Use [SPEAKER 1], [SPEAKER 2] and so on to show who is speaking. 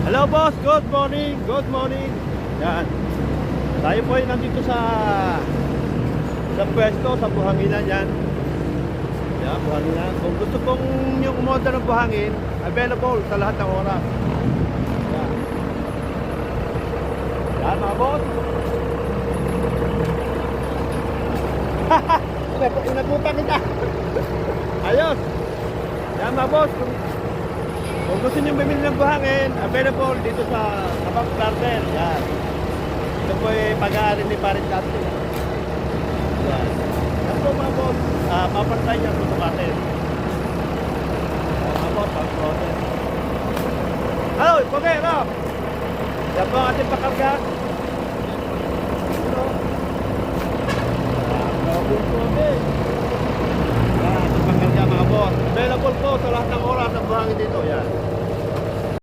[SPEAKER 1] Hello boss, good morning, good morning. Yan. Tayo po ay nandito sa pwesto, sa buhanginan yan. Yan, buhanginan. Kung gusto pong yung umorder ng buhangin, available sa lahat ng oras. Yan. Yan mga boss. Inagutan kita. Ayos. Yan mga boss. Kung gusto nyo bumili ng buhangin, available dito sa Kabang Garden. Yan. Ito po ay pag-aari ni Parin Justin. Yan. Yan po mga boss. Papantay niya sa tumatin. Mga boss, pag-process. Hello, okay, no? Yan po ang ating pakarga. Ito. Yan, ating pakarga mga boss. Available po sa lahat ng oras ng buhangin dito. Yan.